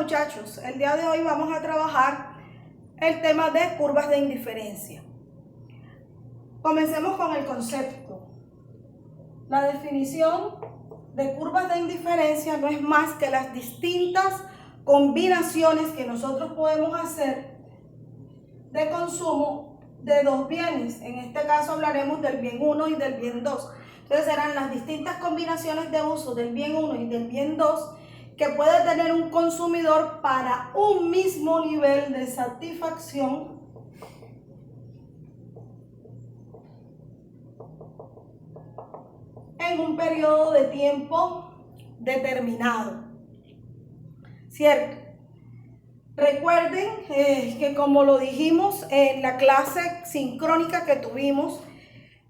muchachos, el día de hoy vamos a trabajar el tema de curvas de indiferencia. Comencemos con el concepto. La definición de curvas de indiferencia no es más que las distintas combinaciones que nosotros podemos hacer de consumo de dos bienes. En este caso hablaremos del bien 1 y del bien 2. Entonces serán las distintas combinaciones de uso del bien 1 y del bien 2 que puede tener un consumidor para un mismo nivel de satisfacción en un periodo de tiempo determinado. ¿Cierto? Recuerden que como lo dijimos en la clase sincrónica que tuvimos,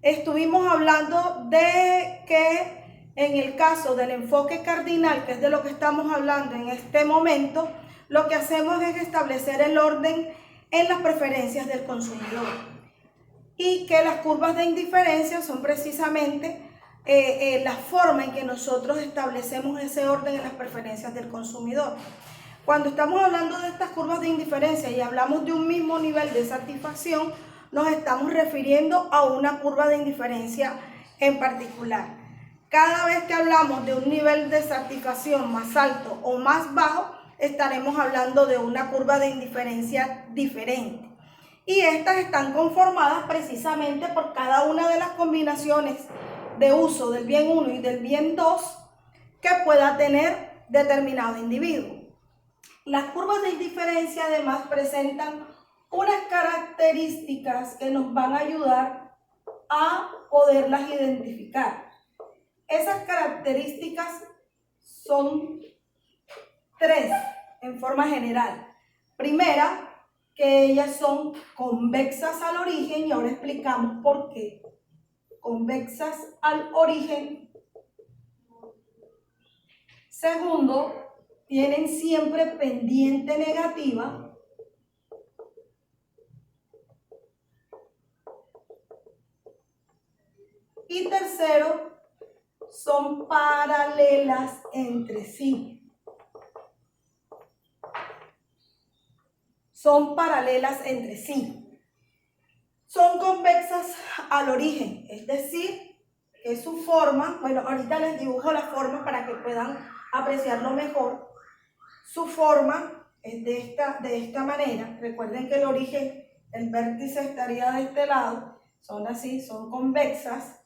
estuvimos hablando de que en el caso del enfoque cardinal, que es de lo que estamos hablando en este momento, lo que hacemos es establecer el orden en las preferencias del consumidor. Y que las curvas de indiferencia son precisamente la forma en que nosotros establecemos ese orden en las preferencias del consumidor. Cuando estamos hablando de estas curvas de indiferencia y hablamos de un mismo nivel de satisfacción, nos estamos refiriendo a una curva de indiferencia en particular. Cada vez que hablamos de un nivel de satisfacción más alto o más bajo, estaremos hablando de una curva de indiferencia diferente. Y estas están conformadas precisamente por cada una de las combinaciones de uso del bien 1 y del bien 2 que pueda tener determinado individuo. Las curvas de indiferencia además presentan unas características que nos van a ayudar a poderlas identificar. Esas características son tres en forma general. Primera, que ellas son convexas al origen, y ahora explicamos por qué. Convexas al origen. Segundo, tienen siempre pendiente negativa. Y tercero, son paralelas entre sí. Son paralelas entre sí. Son convexas al origen, es decir, que su forma, bueno, ahorita les dibujo la forma para que puedan apreciarlo mejor. Su forma es de esta manera. Recuerden que el origen, el vértice estaría de este lado. Son así, son convexas.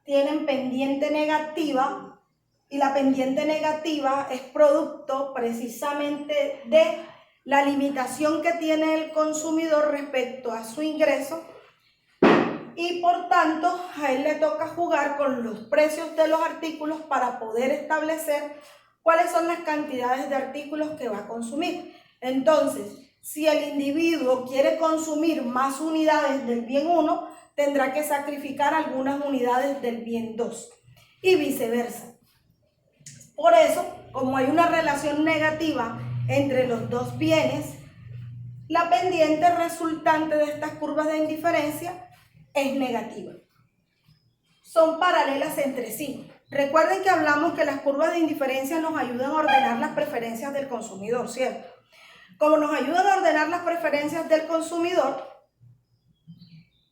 Tienen pendiente negativa y la pendiente negativa es producto precisamente de la limitación que tiene el consumidor respecto a su ingreso y por tanto a él le toca jugar con los precios de los artículos para poder establecer cuáles son las cantidades de artículos que va a consumir. Entonces, si el individuo quiere consumir más unidades del bien 1, tendrá que sacrificar algunas unidades del bien 2 y viceversa. Por eso, como hay una relación negativa entre los dos bienes, la pendiente resultante de estas curvas de indiferencia es negativa. Son paralelas entre sí. Recuerden que hablamos que las curvas de indiferencia nos ayudan a ordenar las preferencias del consumidor, ¿cierto? Como nos ayudan a ordenar las preferencias del consumidor,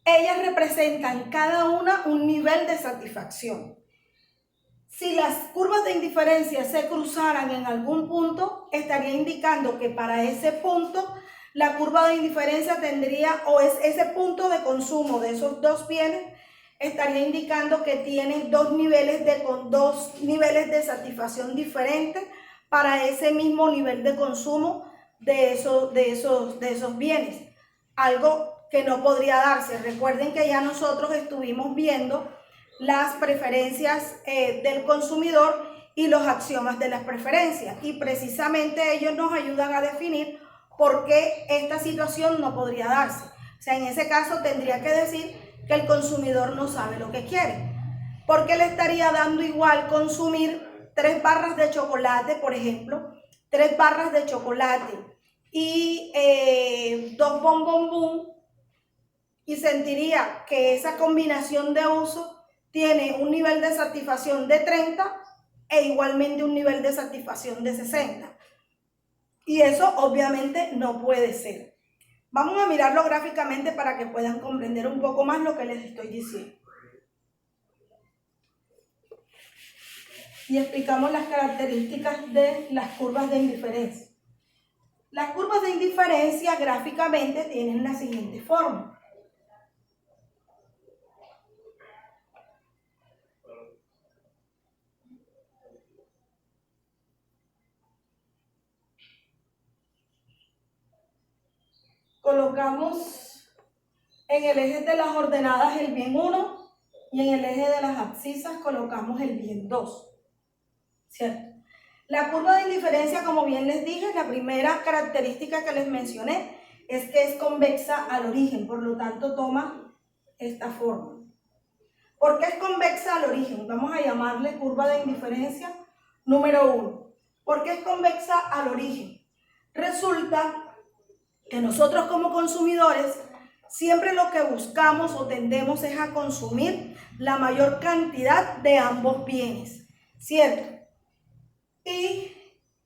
ellas representan cada una un nivel de satisfacción. Si las curvas de indiferencia se cruzaran en algún punto, estaría indicando que para ese punto la curva de indiferencia tendría, o es ese punto de consumo de esos dos bienes, estaría indicando que tiene dos niveles de satisfacción diferentes para ese mismo nivel de consumo de esos bienes. Algo que no podría darse. Recuerden que ya nosotros estuvimos viendo las preferencias del consumidor y los axiomas de las preferencias. Y precisamente ellos nos ayudan a definir por qué esta situación no podría darse. O sea, en ese caso tendría que decir que el consumidor no sabe lo que quiere. Porque le estaría dando igual consumir 3 barras de chocolate, por ejemplo, 3 barras de chocolate y 2 bombombón, y sentiría que esa combinación de uso tiene un nivel de satisfacción de 30 e igualmente un nivel de satisfacción de 60. Y eso obviamente no puede ser. Vamos a mirarlo gráficamente para que puedan comprender un poco más lo que les estoy diciendo. Y explicamos las características de las curvas de indiferencia. Las curvas de indiferencia gráficamente tienen la siguiente forma. Colocamos en el eje de las ordenadas el bien 1 y en el eje de las abscisas colocamos el bien 2, ¿cierto? La curva de indiferencia, como bien les dije, la primera característica que les mencioné es que es convexa al origen, por lo tanto toma esta forma. ¿Por qué es convexa al origen? Vamos a llamarle curva de indiferencia número 1. ¿Por qué es convexa al origen? Resulta que nosotros como consumidores siempre lo que buscamos o tendemos es a consumir la mayor cantidad de ambos bienes, ¿cierto? Y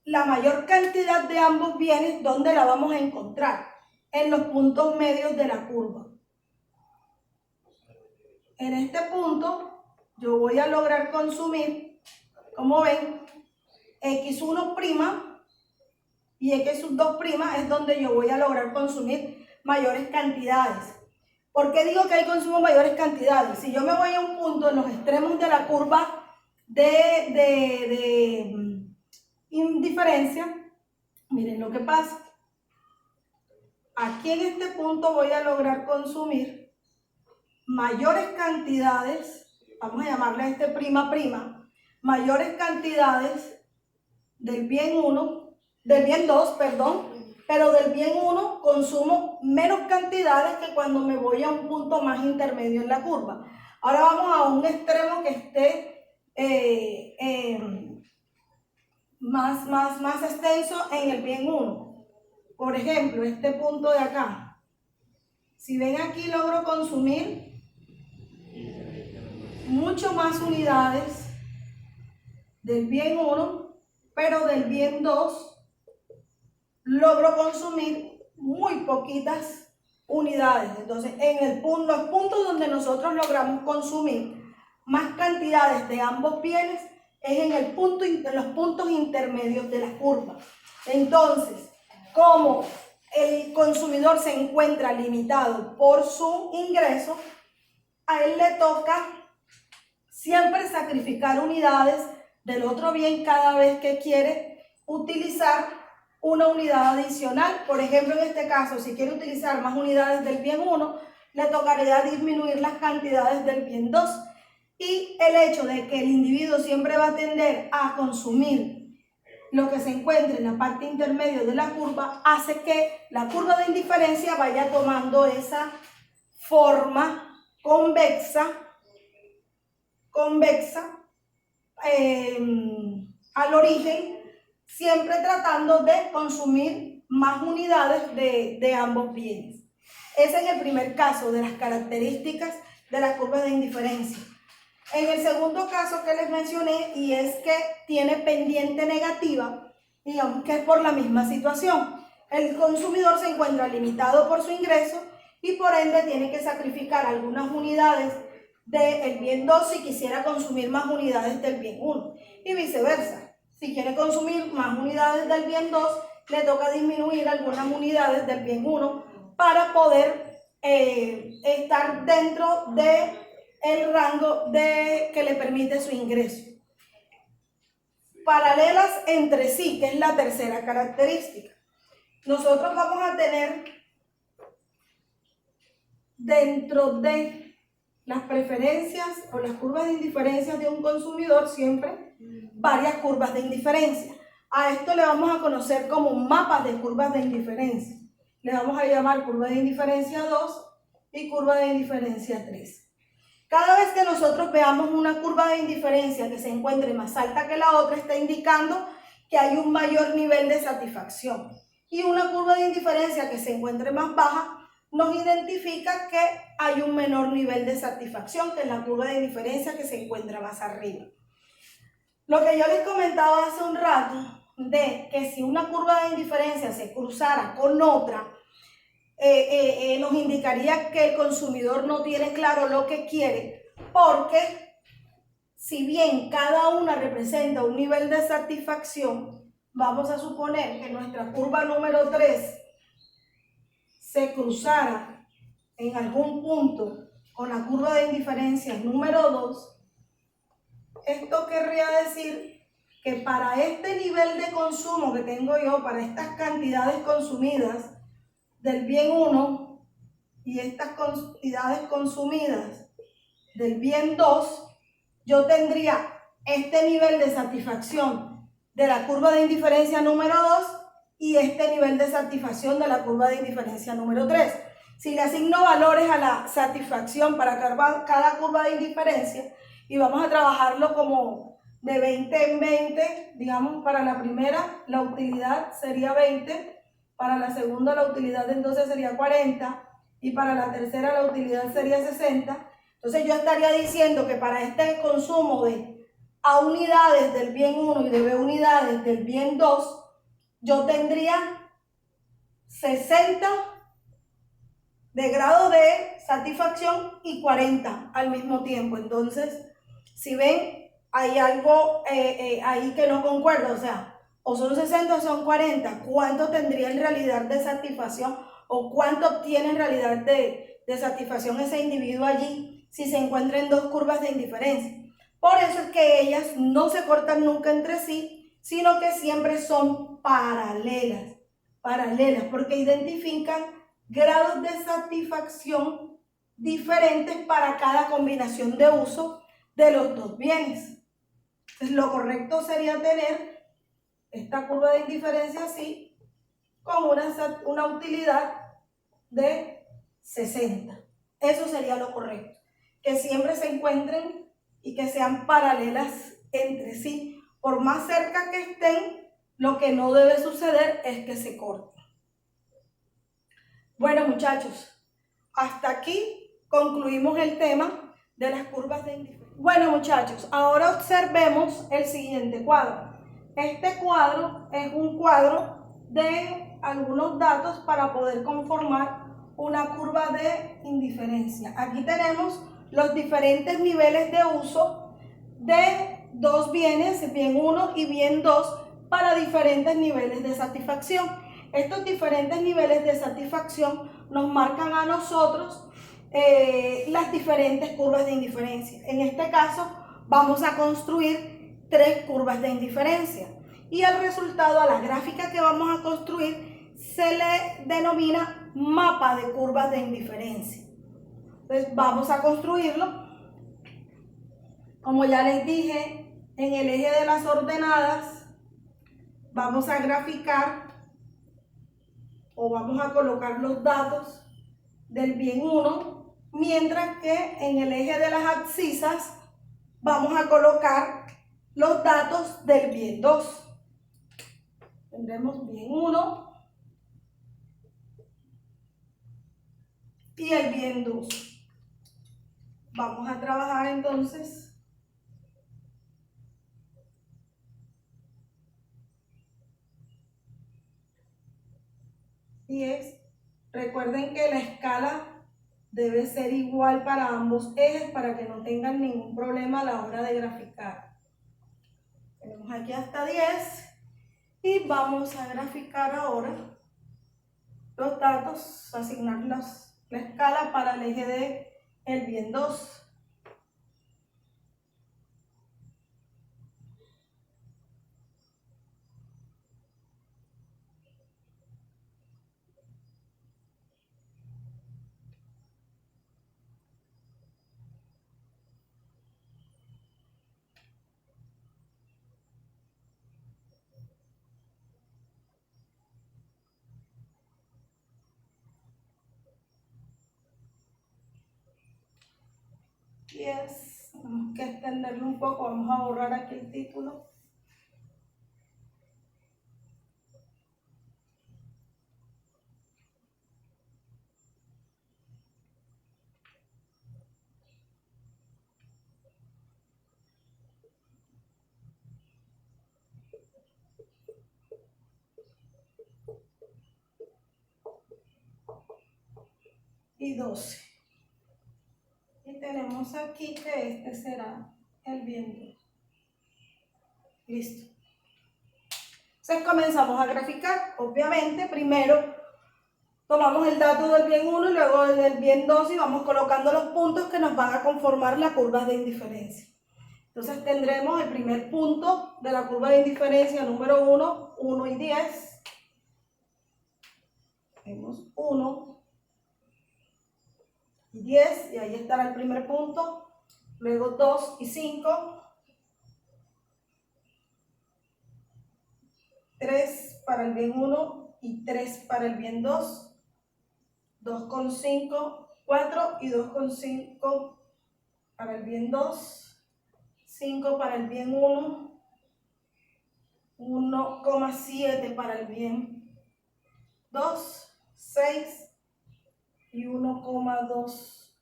la mayor cantidad de ambos bienes, ¿dónde la vamos a encontrar? En los puntos medios de la curva. En este punto yo voy a lograr consumir, como ven, X1' y X2' es donde yo voy a lograr consumir mayores cantidades. ¿Por qué digo que hay consumo mayores cantidades? Si yo me voy a un punto en los extremos de la curva de indiferencia, miren lo que pasa. Aquí en este punto voy a lograr consumir mayores cantidades, vamos a llamarle a este prima, mayores cantidades del bien 2, perdón, pero del bien 1 consumo menos cantidades que cuando me voy a un punto más intermedio en la curva. Ahora vamos a un extremo que esté más extenso en el bien 1. Por ejemplo, este punto de acá. Si ven aquí, logro consumir mucho más unidades del bien 1, pero del bien 2 logro consumir muy poquitas unidades. Entonces, en los puntos donde nosotros logramos consumir más cantidades de ambos bienes es en los puntos intermedios de la curva. Entonces, como el consumidor se encuentra limitado por su ingreso, a él le toca siempre sacrificar unidades del otro bien cada vez que quiere utilizar una unidad adicional. Por ejemplo, en este caso, si quiere utilizar más unidades del bien 1, le tocaría disminuir las cantidades del bien 2. Y el hecho de que el individuo siempre va a tender a consumir lo que se encuentra en la parte intermedia de la curva hace que la curva de indiferencia vaya tomando esa forma convexa al origen, siempre tratando de consumir más unidades de ambos bienes. Ese es el primer caso de las características de las curvas de indiferencia. En el segundo caso que les mencioné, y es que tiene pendiente negativa, digamos que es por la misma situación. El consumidor se encuentra limitado por su ingreso y por ende tiene que sacrificar algunas unidades del bien 2 si quisiera consumir más unidades del bien 1 y viceversa. Si quiere consumir más unidades del bien 2, le toca disminuir algunas unidades del bien 1 para poder estar dentro del rango que le permite su ingreso. Paralelas entre sí, que es la tercera característica. Nosotros vamos a tener dentro de las preferencias o las curvas de indiferencia de un consumidor siempre varias curvas de indiferencia. A esto le vamos a conocer como mapas de curvas de indiferencia. Le vamos a llamar curva de indiferencia 2 y curva de indiferencia 3. Cada vez que nosotros veamos una curva de indiferencia que se encuentre más alta que la otra, está indicando que hay un mayor nivel de satisfacción. Y una curva de indiferencia que se encuentre más baja nos identifica que hay un menor nivel de satisfacción que en la curva de indiferencia que se encuentra más arriba. Lo que yo les comentaba hace un rato, de que si una curva de indiferencia se cruzara con otra, nos indicaría que el consumidor no tiene claro lo que quiere, porque si bien cada una representa un nivel de satisfacción, vamos a suponer que nuestra curva número 3 se cruzara en algún punto con la curva de indiferencia número 2, esto querría decir que para este nivel de consumo que tengo yo, para estas cantidades consumidas del bien 1 y estas cantidades consumidas del bien 2, yo tendría este nivel de satisfacción de la curva de indiferencia número 2 y este nivel de satisfacción de la curva de indiferencia número 3. Si le asigno valores a la satisfacción para cada curva de indiferencia, y vamos a trabajarlo como de 20 en 20, digamos, para la primera la utilidad sería 20, para la segunda la utilidad entonces sería 40 y para la tercera la utilidad sería 60. Entonces yo estaría diciendo que para este consumo de A unidades del bien 1 y de B unidades del bien 2, yo tendría 60 de grado de satisfacción y 40 al mismo tiempo. Entonces, si ven, hay algo ahí que no concuerda, o sea, o son 60 o son 40, ¿cuánto tendría en realidad de satisfacción o cuánto obtiene en realidad de satisfacción ese individuo allí si se encuentra en dos curvas de indiferencia? Por eso es que ellas no se cortan nunca entre sí, sino que siempre son paralelas, porque identifican grados de satisfacción diferentes para cada combinación de uso de los dos bienes. Entonces, lo correcto sería tener esta curva de indiferencia así, con una utilidad de 60. Eso sería lo correcto. Que siempre se encuentren y que sean paralelas entre sí. Por más cerca que estén, lo que no debe suceder es que se corten. Bueno, muchachos, hasta aquí concluimos el tema de las curvas de indiferencia. Bueno, muchachos, ahora observemos el siguiente cuadro. Este cuadro es un cuadro de algunos datos para poder conformar una curva de indiferencia. Aquí tenemos los diferentes niveles de uso de dos bienes, bien 1 y bien 2, para diferentes niveles de satisfacción. Estos diferentes niveles de satisfacción nos marcan a nosotros las diferentes curvas de indiferencia. En este caso vamos a construir 3 curvas de indiferencia y el resultado a la gráfica que vamos a construir se le denomina mapa de curvas de indiferencia. Entonces vamos a construirlo. Como ya les dije, en el eje de las ordenadas vamos a graficar o vamos a colocar los datos del bien 1, mientras que en el eje de las abscisas vamos a colocar los datos del bien 2. Tendremos bien 1 y el bien 2. Vamos a trabajar entonces y recuerden que la escala debe ser igual para ambos ejes para que no tengan ningún problema a la hora de graficar. Tenemos aquí hasta 10 y vamos a graficar ahora los datos, asignar la escala para el eje de el bien 2. Tenemos que extenderlo un poco, vamos a borrar aquí el título. y 12. Y tenemos aquí que este será el bien 2. Listo. Entonces comenzamos a graficar. Obviamente, primero tomamos el dato del bien 1 y luego del bien 2 y vamos colocando los puntos que nos van a conformar la curva de indiferencia. Entonces tendremos el primer punto de la curva de indiferencia número 1, 1 y 10. Tenemos 1 y 10 y ahí estará el primer punto. Luego 2 y 5. 3 para el bien 1 y 3 para el bien 2. 2,5, 4 y 2,5 para el bien 2, 5 para el bien 1, 1,7 para el bien 2, 6 y 1,2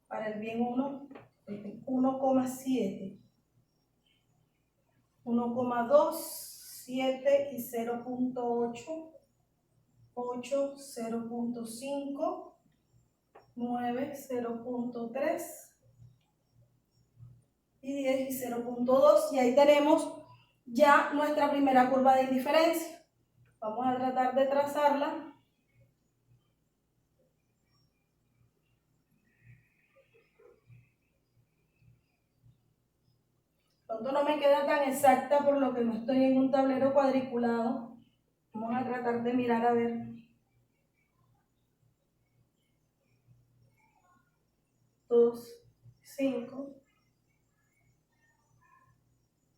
para el bien 1, 1,7, 1,2, 7 y 0,8. 8, 0,5, 9, 0,3 y 10 y 0,2. Y ahí tenemos ya nuestra primera curva de indiferencia. Vamos a tratar de trazarla. Pronto no me queda tan exacta por lo que no estoy en un tablero cuadriculado. Vamos a tratar de mirar a ver. 2, 5,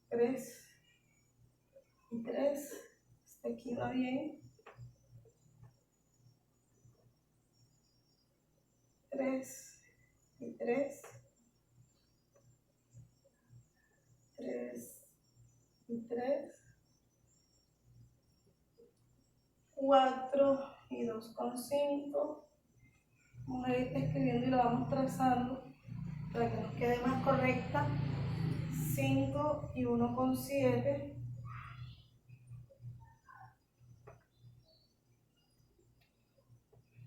3 y 3. Este aquí va bien. 3 y 3. 3 y 3. 4 y 2,5. Vamos a ir escribiendo y lo vamos trazando para que nos quede más correcta. 5 y 1,7.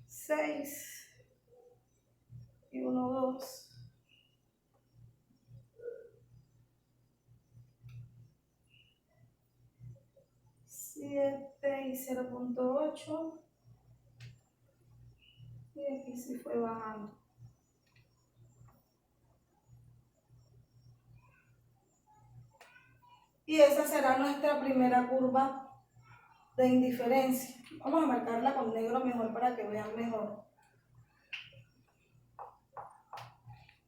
6 y 1,2. 7 y 0,8. Y aquí sí fue bajando. Y esa será nuestra primera curva de indiferencia. Vamos a marcarla con negro mejor para que vean mejor.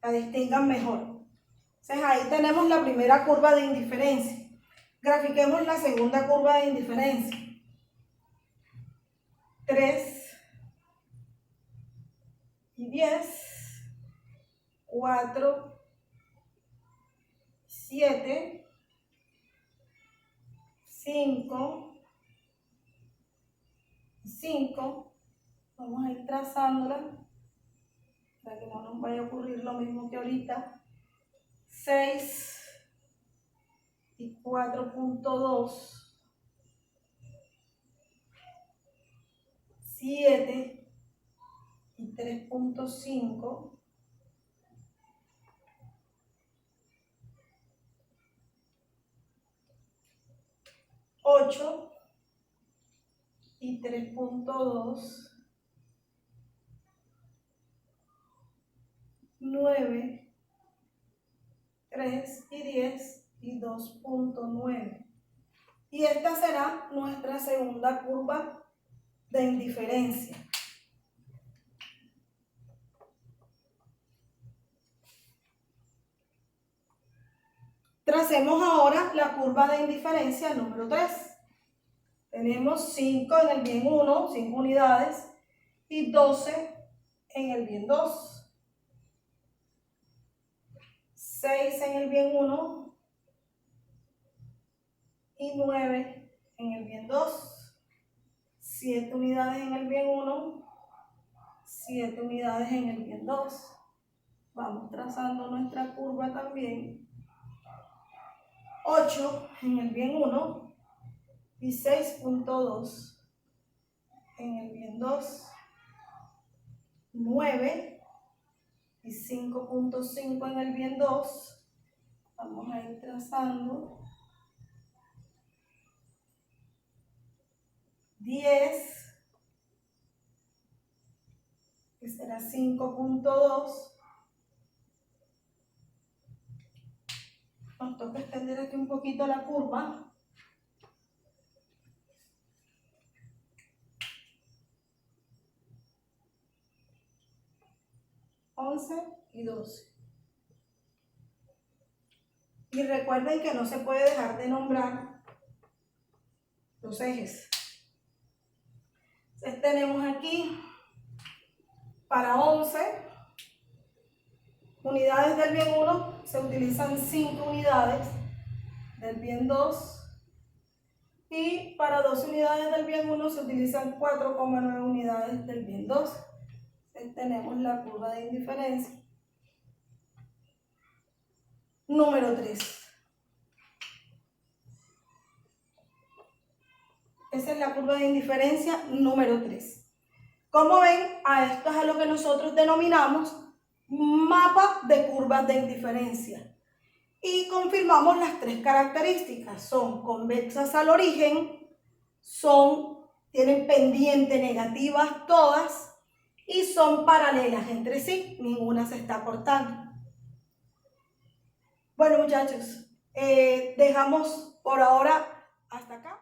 La distingan mejor. Entonces ahí tenemos la primera curva de indiferencia. Grafiquemos la segunda curva de indiferencia. 3 y 10, 4, 7, 5, 5. Vamos a ir trazándola para que no nos vaya a ocurrir lo mismo que ahorita. 6 y 4,2. 7 y 3,5. 8 y 3,2. 9, 3 y 10 y 2,9. Y esta será nuestra segunda curva de indiferencia. Tracemos ahora la curva de indiferencia número 3. Tenemos 5 en el bien 1, 5 unidades, y 12 en el bien 2. 6 en el bien 1 y 9 en el bien 2. 7 unidades en el bien 1, 7 unidades en el bien 2. Vamos trazando nuestra curva también. 8 en el bien 1 y 6,2 en el bien 2. 9 y 5.5 en el bien 2. Vamos a ir trazando. 10, que será 5.2. Nos toca extender aquí un poquito la curva. 11 y 12. Y recuerden que no se puede dejar de nombrar los ejes. Entonces tenemos aquí para 11 unidades del bien 1 se utilizan 5 unidades del bien 2 y para 2 unidades del bien 1 se utilizan 4,9 unidades del bien 2. Entonces tenemos la curva de indiferencia número 3. Esa es la curva de indiferencia número 3. Como ven, a esto es a lo que nosotros denominamos mapa de curvas de indiferencia. Y confirmamos las 3 características. Son convexas al origen, tienen pendiente negativas todas y son paralelas entre sí. Ninguna se está cortando. Bueno, muchachos, dejamos por ahora hasta acá.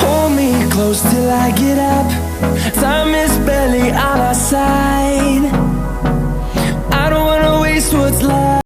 Hold me close till I get up. Time is barely on